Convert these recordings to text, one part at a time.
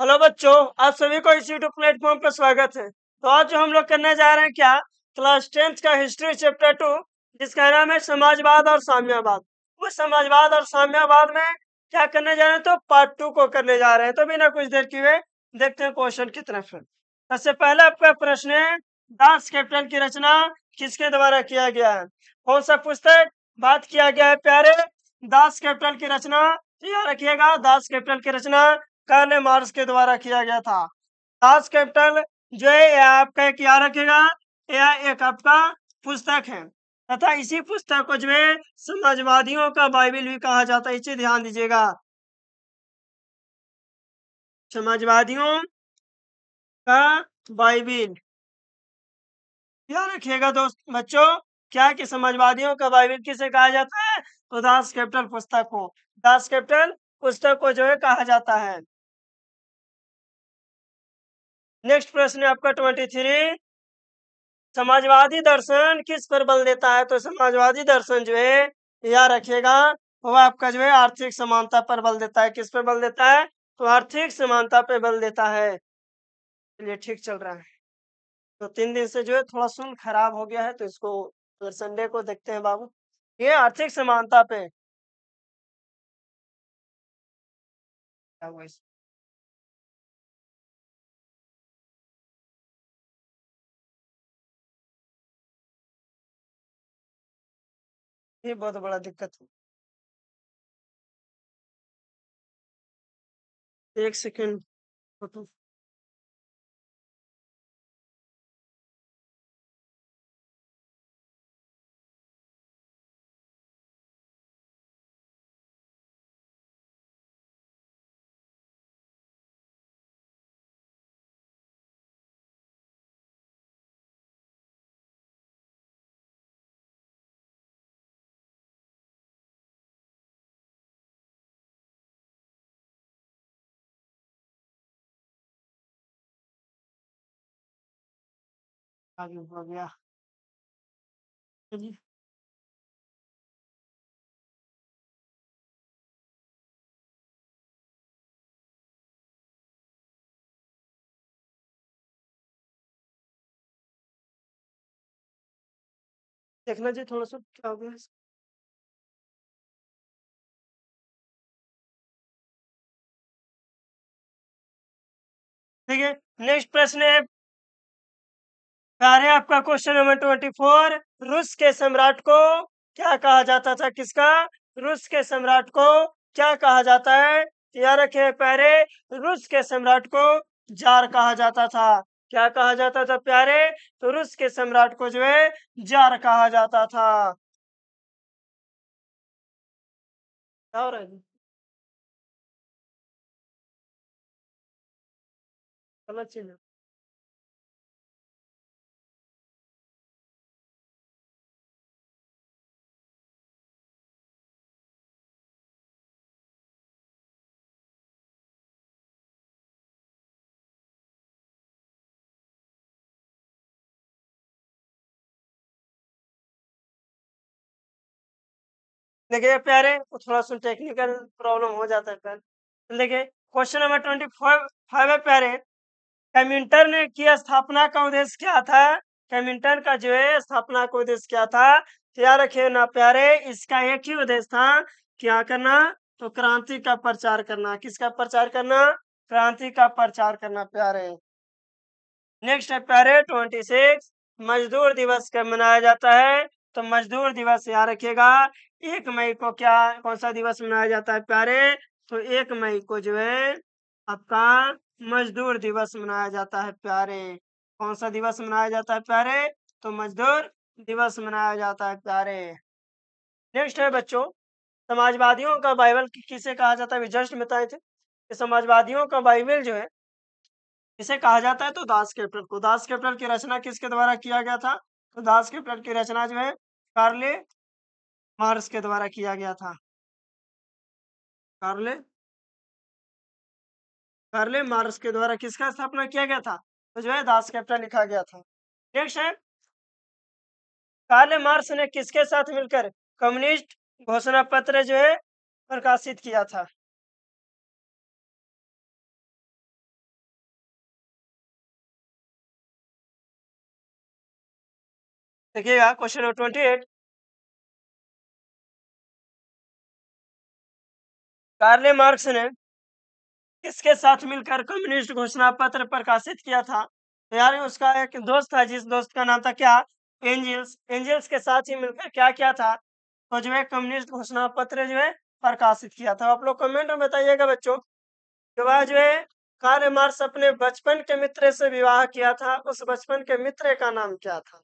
Hello बच्चों, आप सभी को इस यूट्यूब प्लेटफॉर्म पर स्वागत है। तो आज जो हम लोग करने जा रहे हैं क्या, क्लास 10th का हिस्ट्री चैप्टर 2, जिसका नाम है समाजवाद और साम्यवाद। उस समाजवाद और साम्यवाद में क्या करने जा रहे हैं, तो पार्ट 2 को करने जा रहे हैं। तो बिना कुछ देर किए देखते हैं क्वेश्चन की तरफ। सबसे पहले आपका प्रश्न है, दास कैपिटल की रचना किसके द्वारा किया गया है? कौन सा पुस्तक बात किया गया है प्यारे? दास कैपिटल की रचना, याद रखिएगा, दास कैपिटल की रचना कार्ल मार्क्स के द्वारा किया गया था। दास कैपिटल जो है यह आपका एक याद रखेगा, यह एक आपका पुस्तक है तथा इसी पुस्तक को जो है समाजवादियों का बाइबिल भी कहा जाता है। इसे ध्यान दीजिएगा, समाजवादियों का बाइबिल। याद रखिएगा दोस्त बच्चों, क्या कि समाजवादियों का बाइबिल किसे कहा जाता है? तो दास कैपिटल पुस्तक को, दास कैपिटल पुस्तक को जो है कहा जाता है। नेक्स्ट प्रश्न है आपका 23, समाजवादी दर्शन किस पर बल देता है? तो समाजवादी दर्शन जो है याद रखिएगा, वो आपका जो है आर्थिक समानता पर बल देता है। किस पर बल देता है? तो आर्थिक समानता पर बल देता है। चलिए, ठीक चल रहा है। तो 3 दिन से जो है थोड़ा सुन खराब हो गया है, तो इसको तो संडे को देखते हैं बाबू। ये आर्थिक समानता पे क्या हुआ ये बहुत बड़ा दिक्कत है। 1 सेकेंड। फोटो आगे हो गया। चलिए, देखना जी थोड़ा सा क्या हो गया। ठीक है, नेक्स्ट प्रश्न है प्यारे आपका क्वेश्चन नंबर 24, रूस के सम्राट को क्या कहा जाता था? किसका? रूस के सम्राट को क्या कहा जाता है? याद रखे प्यारे, रूस के सम्राट को जार कहा जाता था। क्या कहा जाता था प्यारे? तो रूस के सम्राट को जो है जार कहा जाता था। क्या हो रहा है? गलत चीज है। देखिए प्यारे, वो थोड़ा सा टेक्निकल प्रॉब्लम हो जाता है प्यारे। देखिए क्वेश्चन नंबर 25 है प्यारे, केमिंटन ने की स्थापना का उद्देश्य क्या था? केमिंटन का जो है स्थापना का उद्देश्य क्या था? तो याद रखिए ना प्यारे, इसका एक ही उद्देश्य था, क्या करना? तो क्रांति का प्रचार करना। किसका प्रचार करना? क्रांति का प्रचार करना प्यारे। नेक्स्ट है प्यारे 26, मजदूर दिवस कब मनाया जाता है? तो मजदूर दिवस याद रखिएगा, 1 मई को क्या, कौन सा दिवस मनाया जाता है प्यारे? तो 1 मई को जो है आपका मजदूर दिवस मनाया जाता है प्यारे। कौन सा दिवस मनाया जाता है प्यारे? तो मजदूर दिवस मनाया जाता है प्यारे। नेक्स्ट है बच्चों, समाजवादियों का बाइबल किसे कहा जाता है? जस्ट बताए थे कि समाजवादियों का बाइबल जो है इसे कहा जाता है, तो दास कैपिटल को। दास कैपिटल की रचना किसके द्वारा किया गया था? तो दास कैपिटल की रचना जो है कार्ले मार्क्स के द्वारा किया गया था। कार्ले कार्ले मार्क्स के द्वारा किसका स्थापना किया गया था? तो जो है दास कैपिटल लिखा गया था। नेक्स्ट है, कार्ले मार्क्स ने किसके साथ मिलकर कम्युनिस्ट घोषणा पत्र जो है प्रकाशित किया था? देखिएगा क्वेश्चन नंबर 28। कार्ल मार्क्स ने किसके साथ मिलकर कम्युनिस्ट घोषणा पत्र प्रकाशित किया था? तो यार उसका एक दोस्त था, जिस दोस्त का नाम था क्या? एंजल्स। एंजल्स के साथ ही मिलकर क्या किया था? तो जो है कम्युनिस्ट घोषणा पत्र जो है प्रकाशित किया था। आप लोग कमेंट में बताइएगा बच्चों कि वह जो है कार्ल मार्क्स अपने बचपन के मित्र से विवाह किया था, उस बचपन के मित्र का नाम क्या था?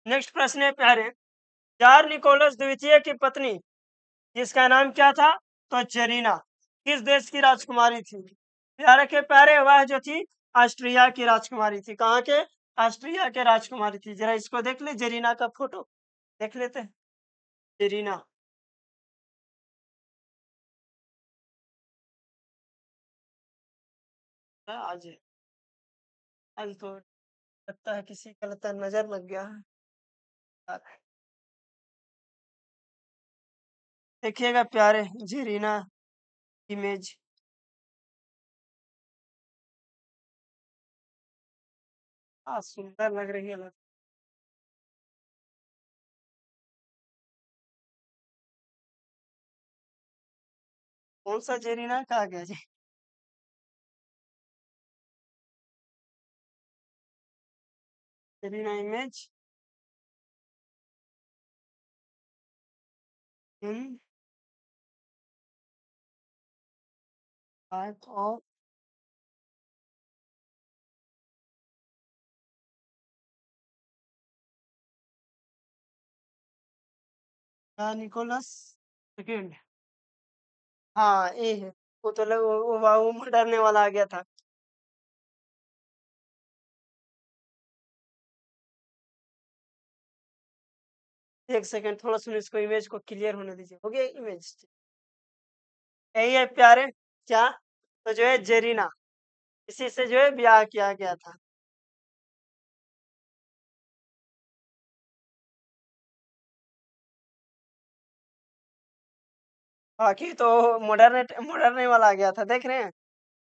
नेक्स्ट प्रश्न है प्यारे, जार निकोलस द्वितीय की पत्नी जिसका नाम क्या था? तो जेरीना किस देश की राजकुमारी थी? यार के प्यारे वह जो थी ऑस्ट्रिया की राजकुमारी थी। कहाँ के? ऑस्ट्रिया के राजकुमारी थी। जरा इसको देख ले, जेरीना का फोटो देख लेते हैं। जेरीना, आज आज तो लगता है किसी का लगता है नजर लग गया है। देखिएगा प्यारे जेरीना इमेज। सुंदर लग रही है। कौन सा जेरीना कहा गया जी? जेरीना इमेज। इन टाइप ऑफ निकोलस सेकंड। हाँ ये है। वो तो लग वो डरने वाला आ गया था। एक सेकंड थोड़ा सुन, इसको इमेज को क्लियर होने दीजिए। हो गया इमेज? यही है प्यारे क्या? तो जो है जेरीना, इसी से जो है ब्याह किया गया था। बाकी तो मॉडर्न मॉडर्न वाला आ गया था, देख रहे हैं?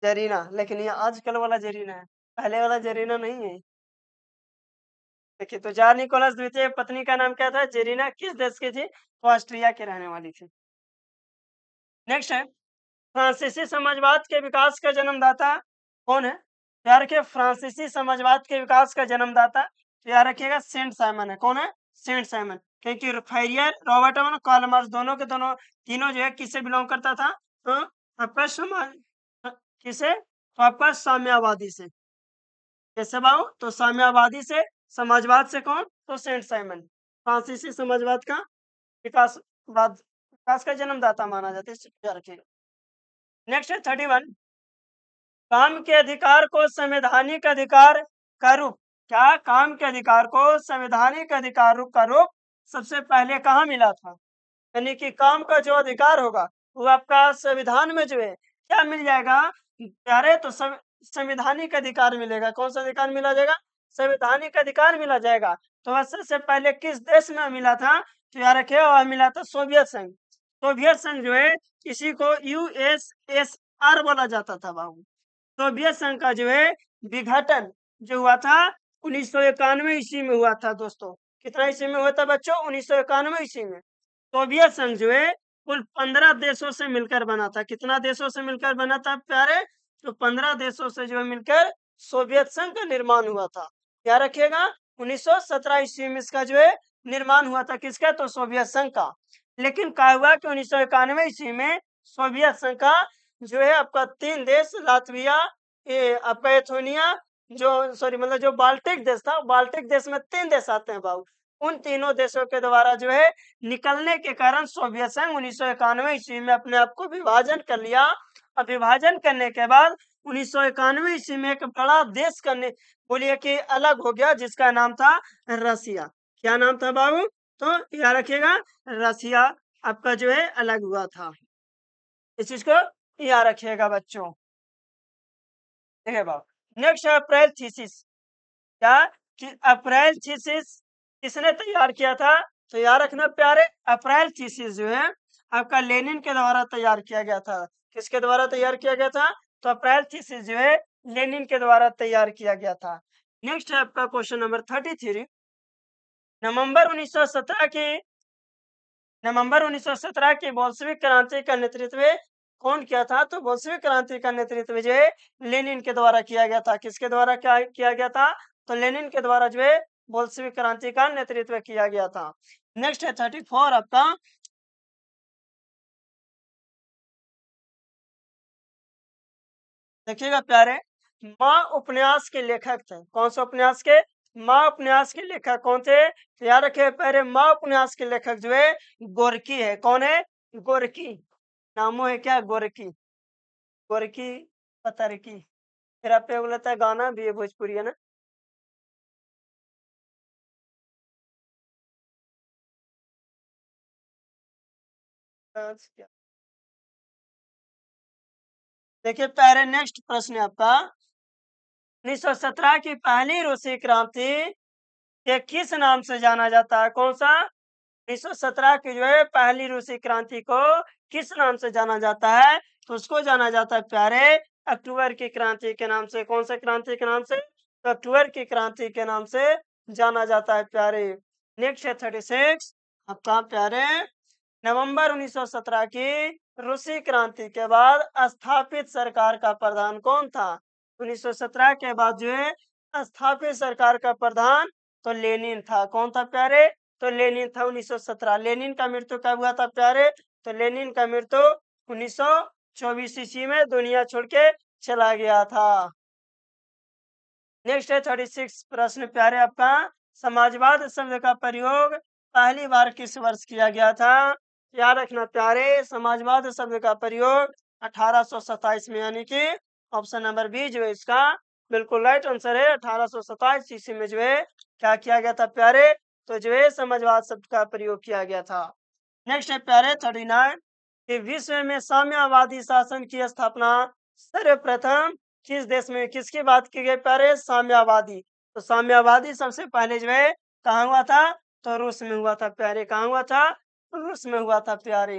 जरीना, लेकिन ये आजकल वाला जरीना है, पहले वाला जरीना नहीं है। देखिए तो जार निकोलस द्वितीय पत्नी का नाम क्या था? जेरीना किस देश की थी? तो ऑस्ट्रिया की रहने वाली थी। नेक्स्ट है, फ्रांसीसी समाजवाद के विकास का जन्मदाता कौन है? तो याद रखिए फ्रांसीसी समाजवाद के विकास का जन्मदाता तो याद रखिएगा सेंट साइमन है। कौन है? Saint Simon. क्योंकि फैरियर रॉबर्ट और कार्ल मार्क्स दोनों के दोनों तीनों जो है किससे बिलोंग करता था? तो आपका समाज किसे? तो आपका साम्यवादी से। कैसे बाबू? तो साम्यवादी से। समाजवाद से कौन? तो सेंट साइमन। फ्रांसीसी समाजवाद का विकास का जन्मदाता माना जाता है, इसे याद रखिएगा। नेक्स्ट है 31, काम के अधिकार को संवैधानिक अधिकार का रूप। क्या काम के अधिकार को संवैधानिक अधिकार रूप का रूप सबसे पहले कहाँ मिला था? यानी कि काम का जो अधिकार होगा वो आपका संविधान में जो है क्या मिल जाएगा? अरे तो संवैधानिक अधिकार मिलेगा। कौन सा अधिकार मिला जाएगा? संवैधानिक अधिकार मिला जाएगा। तो वह सबसे पहले किस देश में मिला था? तो याद रखिए वह मिला था सोवियत संघ। सोवियत संघ जो है इसी को यूएसएसआर बोला जाता था बाबू। सोवियत संघ का जो है विघटन जो हुआ था 1991 ईस्वी में हुआ था दोस्तों। कितना ईस्वी में हुआ था बच्चों? 1991 ईस्वी में। सोवियत संघ जो है कुल 15 देशों से मिलकर बना था। कितना देशों से मिलकर बना था प्यारे? तो 15 देशों से जो है मिलकर सोवियत संघ का निर्माण हुआ था। क्या रखिएगा? 1917 ईस्वी में इसका जो है निर्माण हुआ था। किसका? तो सोवियत संघ का। लेकिन क्या हुआ कि 1991 ईस्वी में सोवियत संघ का जो है आपका 3 देश लातविया, ये आपका एथोनिया, जो सॉरी मतलब जो बाल्टिक देश था, बाल्टिक देश में 3 देश आते हैं बाबू। उन तीनों देशों के द्वारा जो है निकलने के कारण सोवियत संघ 1991 ईस्वी में अपने आप को विभाजन कर लिया। और विभाजन करने के बाद 1991 ईस्वी में एक बड़ा देश करने बोलिए कि अलग हो गया, जिसका नाम था रसिया। क्या नाम था बाबू? तो याद रखिएगा रसिया आपका जो है अलग हुआ था। इस चीज को याद रखिएगा बच्चों। देखिए बाबू नेक्स्ट है अप्रैल थीसिस। क्या? कि अप्रैल थीसिस किसने तैयार किया था? तो याद रखना प्यारे, अप्रैल थीसिस जो है आपका लेनिन के द्वारा तैयार किया गया था। किसके द्वारा तैयार किया गया था? तो अप्रैल थीसिस जो है लेनिन के द्वारा तैयार किया गया था। नेक्स्ट है आपका क्वेश्चन नंबर 33। नवंबर 1917 की नवंबर 1917 की बोल्शेविक क्रांति का नेतृत्व कौन किया था? तो बोल्शेविक क्रांति का नेतृत्व जो है लेनिन के द्वारा किया गया था। किसके द्वारा क्या किया गया था? तो लेनिन के द्वारा जो है बोल्शेविक क्रांति का नेतृत्व किया गया था। नेक्स्ट है 34 आपका। देखिएगा प्यारे, माँ उपन्यास के लेखक थे। कौन से उपन्यास के? माँ उपन्यास के लेखक कौन थे? तो याद रखिए प्यारे, माँ उपन्यास के लेखक जो है गोरकी है। कौन है? गोरकी। नामो है क्या? गोरकी। गोरकी पतरकी। फिर आप पे बोलता है गाना भी है भोजपुरी है ना। अच्छा। देखिए प्यारे, नेक्स्ट प्रश्न है आपका। 1917 की पहली रूसी क्रांति के किस नाम से जाना जाता है? कौन सा? 1917 की जो है पहली रूसी क्रांति को किस नाम से जाना जाता है? तो उसको जाना जाता है प्यारे अक्टूबर की क्रांति के नाम से। कौन सा क्रांति के नाम से? तो अक्टूबर की क्रांति के नाम से जाना जाता है प्यारे। नेक्स्ट है 36 आपका प्यारे। नवंबर 1917 की रूसी क्रांति के बाद स्थापित सरकार का प्रधान कौन था? 1917 के बाद जो है स्थापित सरकार का प्रधान तो लेनिन था। कौन था प्यारे? तो लेनिन था 1917। लेनिन का मृत्यु कब हुआ था प्यारे? तो लेनिन का मृत्यु 1924 ईस्वी में दुनिया छोड़ के चला गया था। नेक्स्ट है 36 प्रश्न प्यारे आपका। समाजवाद शब्द का प्रयोग पहली बार किस वर्ष किया गया था? याद रखना प्यारे, समाजवाद शब्द का प्रयोग 1827 में, यानी कि ऑप्शन नंबर बी जो है इसका बिल्कुल राइट आंसर है। 1827 ईस्वी में जो है क्या किया गया था प्यारे? तो जो है समाजवाद शब्द का प्रयोग किया गया था। नेक्स्ट है प्यारे 39 कि विश्व में साम्यवादी शासन की स्थापना सर्वप्रथम किस देश में किसकी बात की गई प्यारे? साम्यवादी। तो साम्यवादी सबसे पहले जो है कहाँ हुआ था? तो रूस में हुआ था प्यारे। कहाँ हुआ था? रूस में हुआ था प्यारे।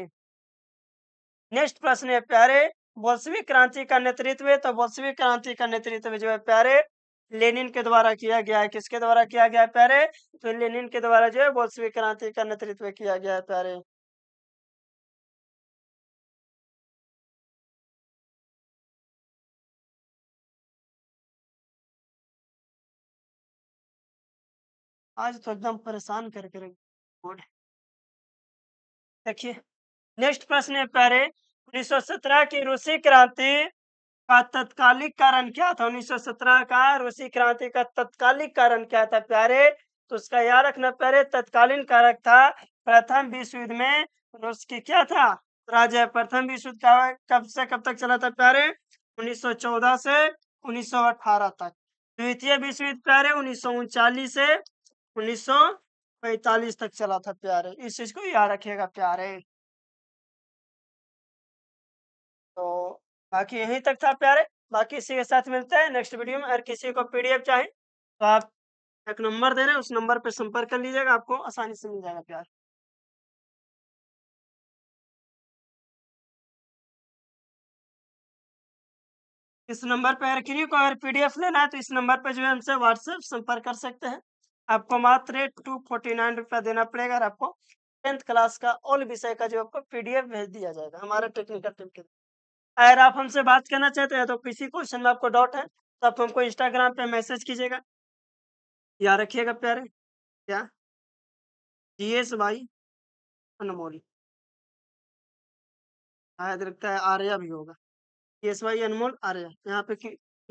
नेक्स्ट प्रश्न है प्यारे, बोल्शेविक क्रांति का नेतृत्व, तो बोल्शेविक क्रांति का नेतृत्व जो है प्यारे लेनिन के द्वारा किया गया है। किसके द्वारा किया गया है प्यारे? तो लेनिन के द्वारा जो है बोल्शेविक क्रांति का नेतृत्व किया गया है प्यारे। आज तो एकदम परेशान करके रख बोर्ड। देखिए नेक्स्ट प्रश्न है प्यारे, 1917 की रूसी क्रांति का तत्कालिक कारण क्या था? 1917 का रूसी क्रांति का तत्कालिक कारण क्या था प्यारे? तो उसका याद रखना प्यारे, तत्कालीन कारक था प्रथम विश्व युद्ध में रूस की क्या था? राज्य। प्रथम विश्व युद्ध का कब से कब तक चला था प्यारे? 1914 से 1918 तक। द्वितीय विश्व युद्ध प्यारे 1939 से 1945 तक चला था प्यारे। इस चीज को याद रखिएगा प्यारे। तो बाकी यहीं तक था प्यारे। बाकी इसी के साथ मिलते हैं नेक्स्ट वीडियो में। अगर किसी को पीडीएफ चाहे तो आप एक नंबर दे रहे हैं, उस नंबर पे संपर्क कर लीजिएगा, आपको आसानी से मिल जाएगा प्यार। इस नंबर पे अगर किसी को अगर पीडीएफ लेना है तो इस नंबर पे जो है हमसे व्हाट्सएप संपर्क कर सकते हैं। आपको मात्र 249 रुपया देना पड़ेगा और आपको 10th क्लास का ऑल विषय का जो आपको पीडीएफ भेज दिया जाएगा हमारा टेक्निकल टीम के। अगर आप हमसे बात करना चाहते हैं तो किसी क्वेश्चन में आपको डाउट है तो आप हमको इंस्टाग्राम पे मैसेज कीजिएगा। याद रखिएगा प्यारे, क्या? जीएस भाई अनमोल। शायद लगता है आर्या भी होगा। जीएस भाई अनमोल आर्या। यहाँ पे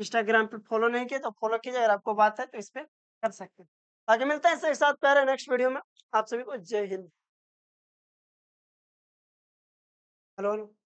इंस्टाग्राम पे फॉलो नहीं किया तो फॉलो कीजिए। अगर आपको बात है तो इस पे कर सकते हैं। आगे मिलते हैं इसके साथ प्यारे नेक्स्ट वीडियो में। आप सभी को जय हिंद। हेलो।